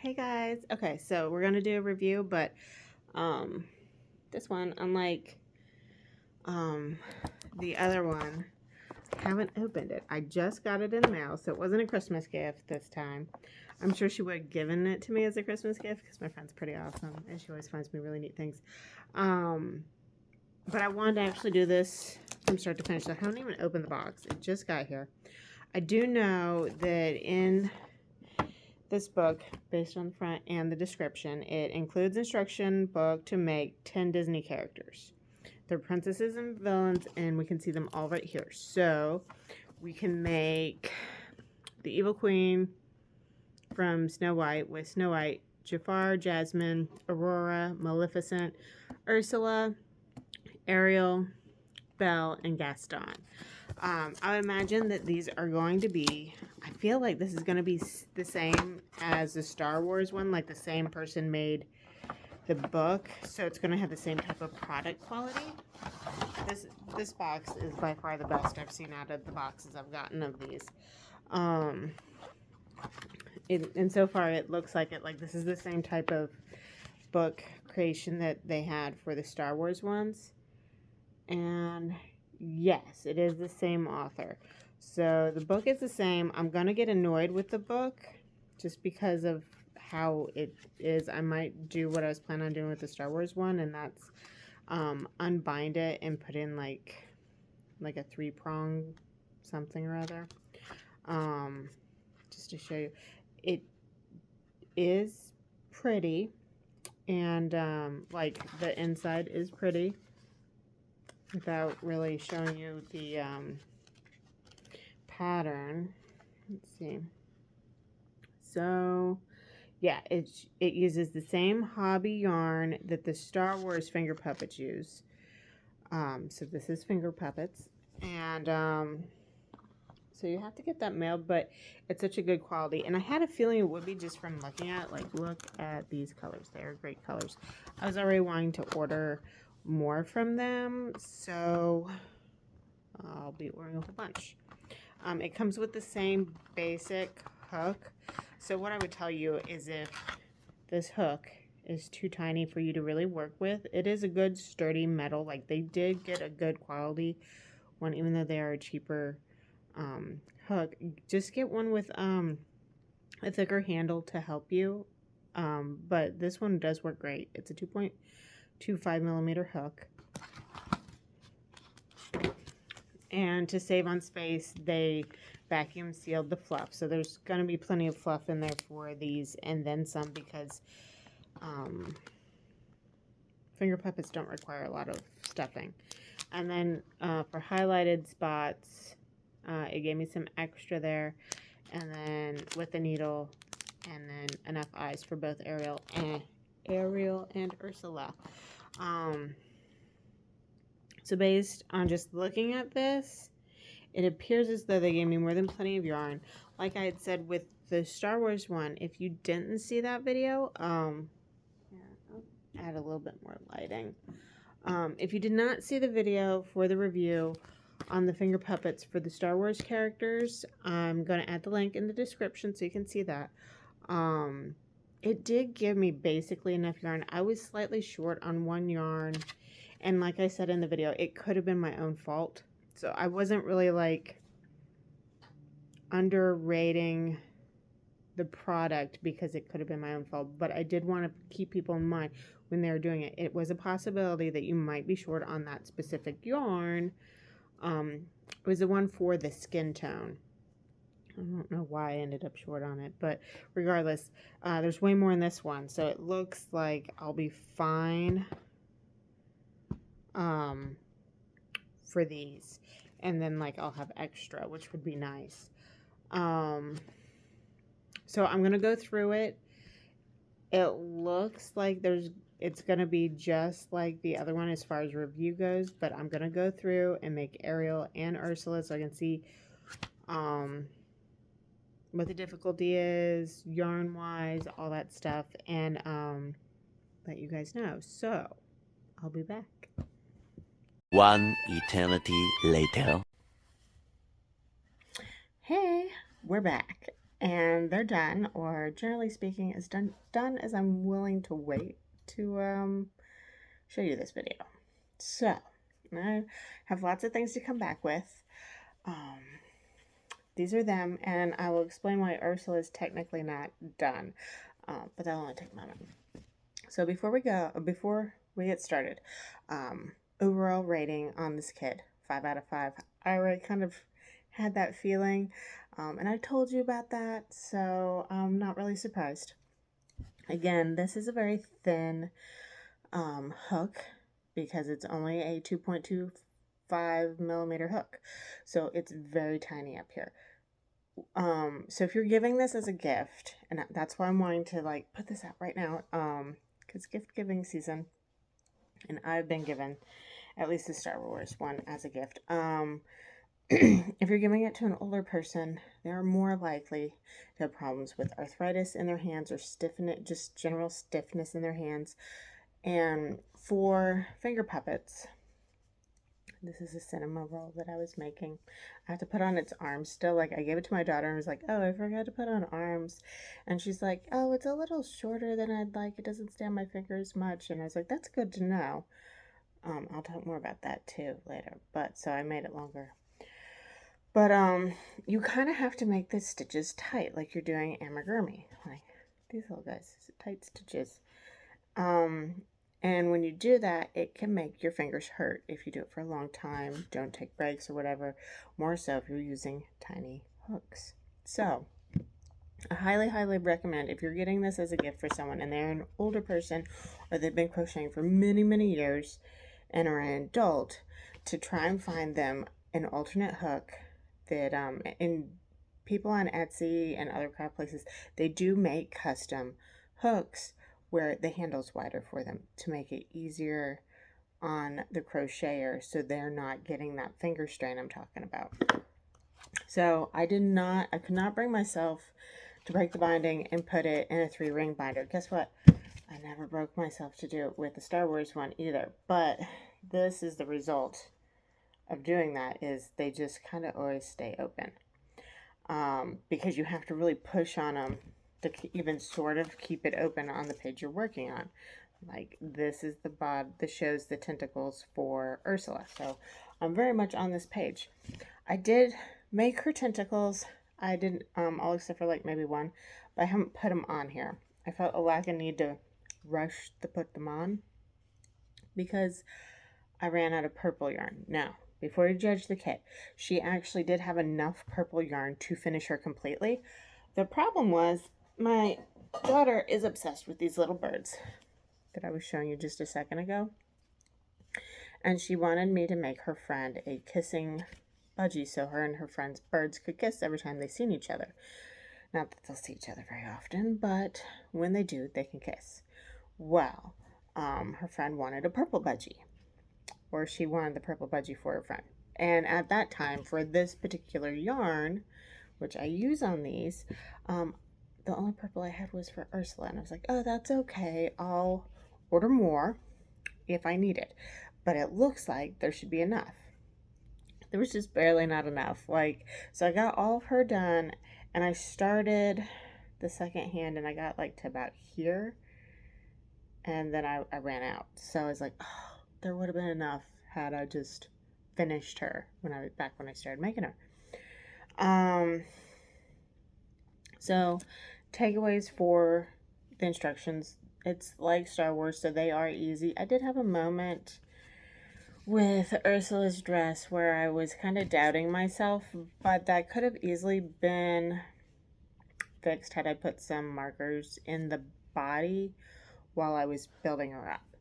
Hey guys. Okay, so we're gonna do a review, but this one, unlike the other one, I haven't opened it. I just got it in the mail, so it wasn't a Christmas gift this time. I'm sure she would have given it to me as a Christmas gift because my friend's pretty awesome and she always finds me really neat things. But I wanted to actually do this from start to finish. So I haven't even opened the box. It just got here. I do know that in this book, based on the front and the description, it includes instruction book to make 10 Disney characters. They're princesses and villains, and we can see them all right here. So we can make the evil queen from Snow White with Snow White, Jafar, Jasmine, Aurora, Maleficent, Ursula, Ariel, Belle, and Gaston. I would imagine that these are going to be, I feel like this is going to be the same as the Star Wars one, like the same person made the book, so it's going to have the same type of product quality. This box is by far the best I've seen out of the boxes I've gotten of these. And so far it looks like this is the same type of book creation that they had for the Star Wars ones. And yes, it is the same author. So the book is the same. I'm going to get annoyed with the book just because of how it is. I might do what I was planning on doing with the Star Wars one, and that's unbind it and put in like a 3-prong something or other. Just to show you. It is pretty, and like the inside is pretty, without really showing you the pattern. Let's see. So yeah, it uses the same hobby yarn that the Star Wars finger puppets use. So this is finger puppets, and so you have to get that mailed, but it's such a good quality. And I had a feeling it would be just from looking at, look at these colors. They are great colors. I was already wanting to order more from them, so I'll be ordering a whole bunch. It comes with the same basic hook. So what I would tell you is if this hook is too tiny for you to really work with, it is a good sturdy metal. Like, they did get a good quality one, even though they are a cheaper hook. Just get one with a thicker handle to help you. But this one does work great. It's a 2.25 millimeter hook. And to save on space, they vacuum sealed the fluff. So there's going to be plenty of fluff in there for these, and then some, because finger puppets don't require a lot of stuffing. And then for highlighted spots, it gave me some extra there. And then with the needle, and then enough eyes for both Ariel and Ursula. So based on just looking at this, it appears as though they gave me more than plenty of yarn. Like I had said with the Star Wars one, if you didn't see that video, I'll add a little bit more lighting. If you did not see the video for the review on the finger puppets for the Star Wars characters, I'm going to add the link in the description so you can see that. It did give me basically enough yarn. I was slightly short on one yarn, and like I said in the video, it could have been my own fault. So I wasn't really underrating the product because it could have been my own fault, but I did want to keep people in mind when they were doing it. It was a possibility that you might be short on that specific yarn. It was the one for the skin tone. I don't know why I ended up short on it, but regardless, there's way more in this one, so it looks like I'll be fine for these. And then I'll have extra, which would be nice. So I'm gonna go through it. It looks like it's gonna be just like the other one as far as review goes, but I'm gonna go through and make Ariel and Ursula so I can see what the difficulty is, yarn wise, all that stuff, and let you guys know. So I'll be back. One eternity later. Hey, we're back. And they're done, or generally speaking, as done as I'm willing to wait to show you this video. So I have lots of things to come back with. Um, these are them, and I will explain why Ursula is technically not done, but that'll only take a moment. So before we get started, overall rating on this kit, 5 out of 5. I already kind of had that feeling, and I told you about that, so I'm not really surprised. Again, this is a very thin hook because it's only a 2.25 millimeter hook, so it's very tiny up here. So if you're giving this as a gift, and that's why I'm wanting to like put this out right now, because gift giving season, and I've been given at least the Star Wars one as a gift. If you're giving it to an older person, they're more likely to have problems with arthritis in their hands or just general stiffness in their hands. And for finger puppets, this is a cinema roll that I was making. I have to put on its arms still. Like, I gave it to my daughter and was like, oh, I forgot to put on arms. And she's like, oh, it's a little shorter than I'd like. It doesn't stay on my fingers much. And I was like, that's good to know. I'll talk more about that too later. But so I made it longer. But you kind of have to make the stitches tight, like you're doing amigurumi. Like these little guys, tight stitches. And when you do that, it can make your fingers hurt if you do it for a long time, don't take breaks or whatever, more so if you're using tiny hooks. So I highly, highly recommend if you're getting this as a gift for someone and they're an older person or they've been crocheting for many, many years and are an adult, to try and find them an alternate hook that, and people on Etsy and other craft places, they do make custom hooks where the handle's wider for them to make it easier on the crocheter so they're not getting that finger strain I'm talking about. So I could not bring myself to break the binding and put it in a 3-ring binder. Guess what? I never broke myself to do it with the Star Wars one either. But this is the result of doing that, is they just kind of always stay open. Because you have to really push on them to even sort of keep it open on the page you're working on. Like this is the bod that shows the tentacles for Ursula. So I'm very much on this page. I did make her tentacles. I didn't, all except for like maybe one, but I haven't put them on here. I felt a lack of need to rush to put them on because I ran out of purple yarn. Now, before you judge the kit, she actually did have enough purple yarn to finish her completely. The problem was my daughter is obsessed with these little birds that I was showing you just a second ago. And she wanted me to make her friend a kissing budgie so her and her friends' birds could kiss every time they seen each other. Not that they'll see each other very often, but when they do, they can kiss. Well, her friend wanted a purple budgie, or she wanted the purple budgie for her friend. And at that time, for this particular yarn, which I use on these, the only purple I had was for Ursula. And I was like, oh, that's okay. I'll order more if I need it. But it looks like there should be enough. There was just barely not enough. So I got all of her done, and I started the second hand, and I got like to about here. And then I ran out. So I was like, oh, there would have been enough had I just finished her when I started making her. So takeaways for the instructions. It's like Star Wars, so they are easy. I did have a moment with Ursula's dress where I was kind of doubting myself, but that could have easily been fixed had I put some markers in the body while I was building her up.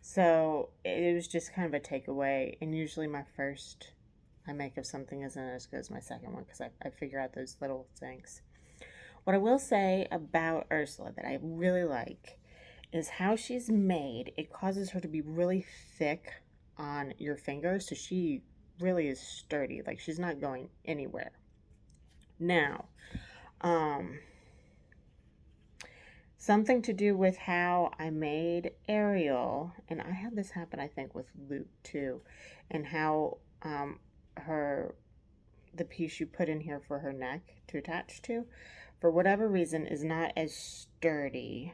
So it was just kind of a takeaway, and usually my first I make of something isn't as good as my second one because I figure out those little things. What I will say about Ursula that I really like is how she's made. It causes her to be really thick on your fingers, so she really is sturdy. Like, she's not going anywhere. Now, something to do with how I made Ariel, and I had this happen, I think, with Luke too, and how her the piece you put in here for her neck to attach to, for whatever reason, is not as sturdy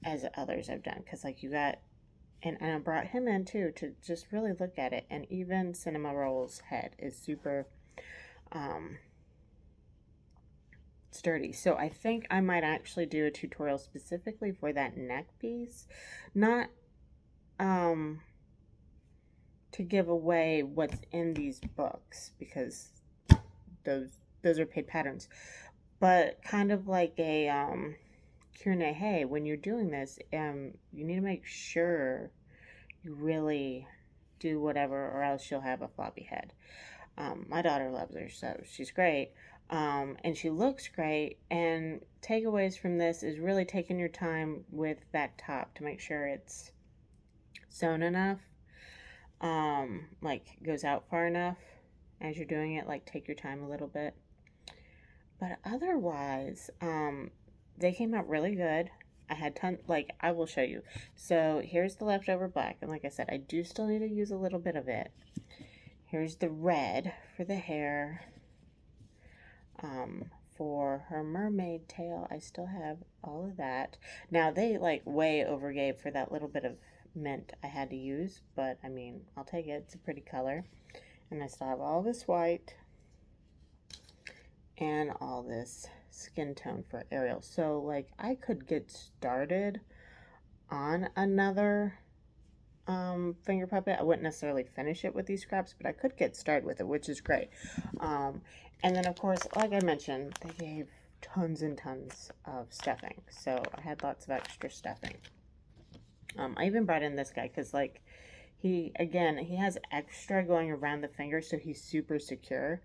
as others I've done. Because, like, you got, and I brought him in too to just really look at it. And even Cinema Roll's head is super sturdy. So I think I might actually do a tutorial specifically for that neck piece. Not to give away what's in these books, because those are paid patterns, but kind of like a Q&A. Hey, when you're doing this, you need to make sure you really do whatever, or else you'll have a floppy head. My daughter loves her, so she's great. And she looks great. And takeaways from this is really taking your time with that top to make sure it's sewn enough, like goes out far enough as you're doing it. Like, take your time a little bit. But otherwise, they came out really good. I had like, I will show you. So here's the leftover black, and like I said, I do still need to use a little bit of it. Here's the red for the hair. For her mermaid tail, I still have all of that. Now, they like way overgave for that little bit of mint I had to use, but I mean, I'll take it. It's a pretty color. And I still have all this white and all this skin tone for Ariel. So, like, I could get started on another finger puppet. I wouldn't necessarily finish it with these scraps, but I could get started with it, which is great. And then, of course, like I mentioned, they gave tons and tons of stuffing. So I had lots of extra stuffing. I even brought in this guy because, like, he has extra going around the finger, so he's super secure.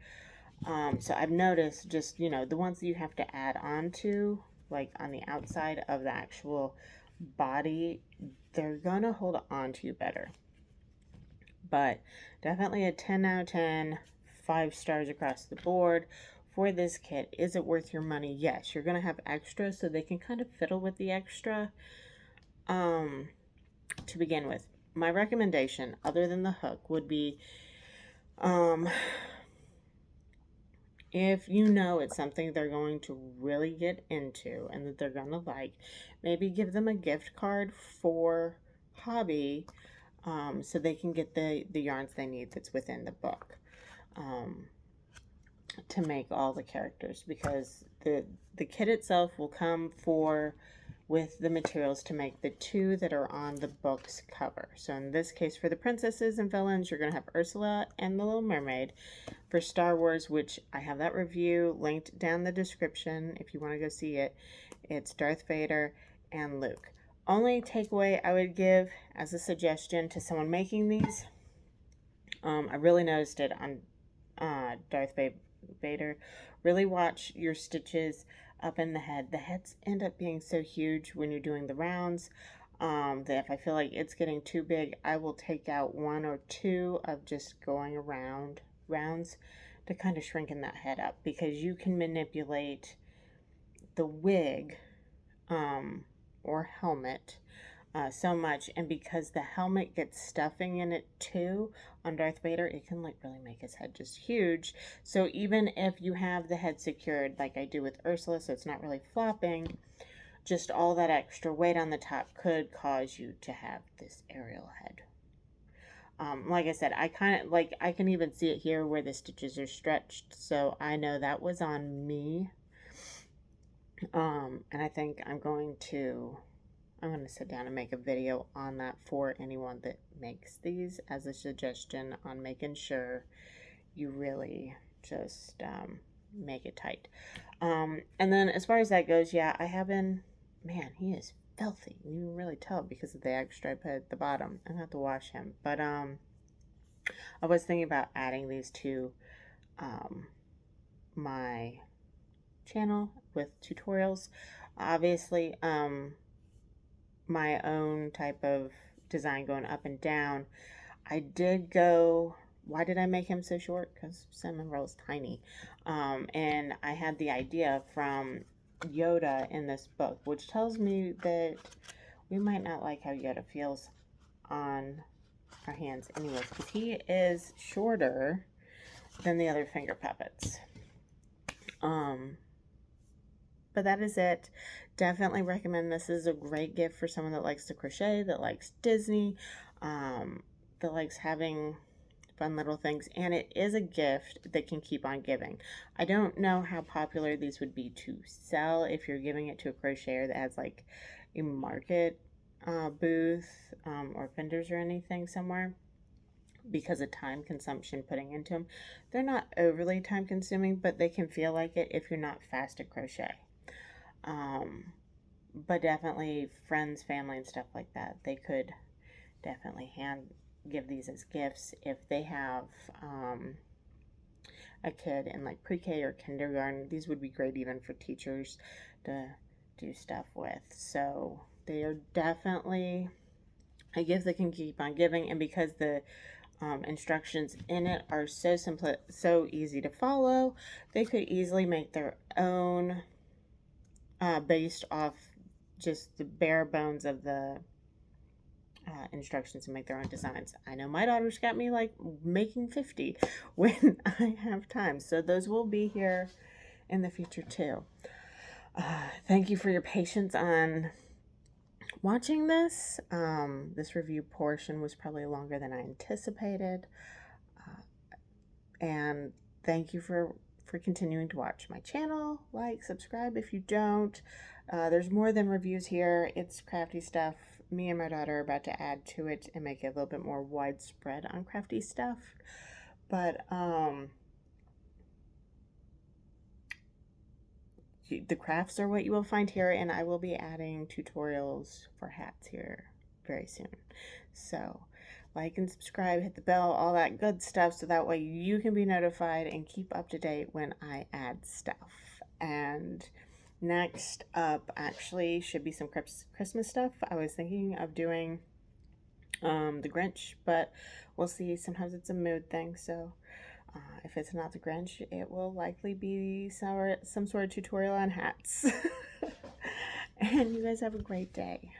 So I've noticed just, you know, the ones that you have to add on to, like on the outside of the actual body, they're gonna hold on to you better. But definitely a 10 out of 10, 5 stars across the board for this kit. Is it worth your money? Yes. You're gonna have extra, so they can kind of fiddle with the extra to begin with. My recommendation, other than the hook, would be if you know it's something they're going to really get into and that they're going to like, maybe give them a gift card for hobby, so they can get the yarns they need that's within the book to make all the characters, because the kit itself will come with the materials to make the 2 that are on the book's cover. So in this case, for the princesses and villains, you're going to have Ursula and the Little Mermaid. For Star Wars, which I have that review linked down the description if you want to go see it, it's Darth Vader and Luke. Only takeaway I would give as a suggestion to someone making these, I really noticed it on Darth Vader. Really watch your stitches up in the head. The heads end up being so huge when you're doing the rounds that if I feel like it's getting too big, I will take out 1 or 2 of just going around rounds to kind of shrinking that head up, because you can manipulate the wig or helmet so much, and because the helmet gets stuffing in it too on Darth Vader, it can like really make his head just huge. So even if you have the head secured like I do with Ursula, so it's not really flopping, just all that extra weight on the top could cause you to have this Ariel head. Like I said, I kind of like, I can even see it here where the stitches are stretched, so I know that was on me. And I think I'm going to sit down and make a video on that for anyone that makes these, as a suggestion on making sure you really just make it tight. And then as far as that goes, yeah, I have been, man, he is filthy. You can really tell because of the extra I put at the bottom. I have to wash him. But I was thinking about adding these to my channel with tutorials. Obviously, my own type of design going up and down. I did go, why did I make him so short? Because Cinnamon Roll's tiny. And I had the idea from Yoda in this book, which tells me that we might not like how Yoda feels on our hands anyways, because he is shorter than the other finger puppets. But that is it. Definitely recommend this. Is a great gift for someone that likes to crochet, that likes Disney, that likes having fun little things, and it is a gift that can keep on giving. I don't know how popular these would be to sell if you're giving it to a crocheter that has like a market booth or vendors or anything somewhere, because of time consumption putting into them. They're not overly time consuming, but they can feel like it if you're not fast at crochet. But definitely friends, family, and stuff like that, they could definitely hand give these as gifts if they have a kid in like pre-K or kindergarten. These would be great even for teachers to do stuff with. So they are definitely a gift that can keep on giving, and because the instructions in it are so simple, so easy to follow, they could easily make their own based off just the bare bones of the instructions, and make their own designs. I know my daughter's got me like making 50 when I have time, so those will be here in the future too. Thank you for your patience on watching this. This review portion was probably longer than I anticipated, and thank you for continuing to watch my channel. Like, subscribe if you don't. There's more than reviews here. It's crafty stuff. Me and my daughter are about to add to it and make it a little bit more widespread on crafty stuff. But the crafts are what you will find here, and I will be adding tutorials for hats here very soon. So like and subscribe, hit the bell, all that good stuff, so that way you can be notified and keep up to date when I add stuff. And next up actually should be some Christmas stuff. I was thinking of doing the Grinch, but we'll see. Sometimes it's a mood thing, so if it's not the Grinch, it will likely be some sort of tutorial on hats. And you guys have a great day.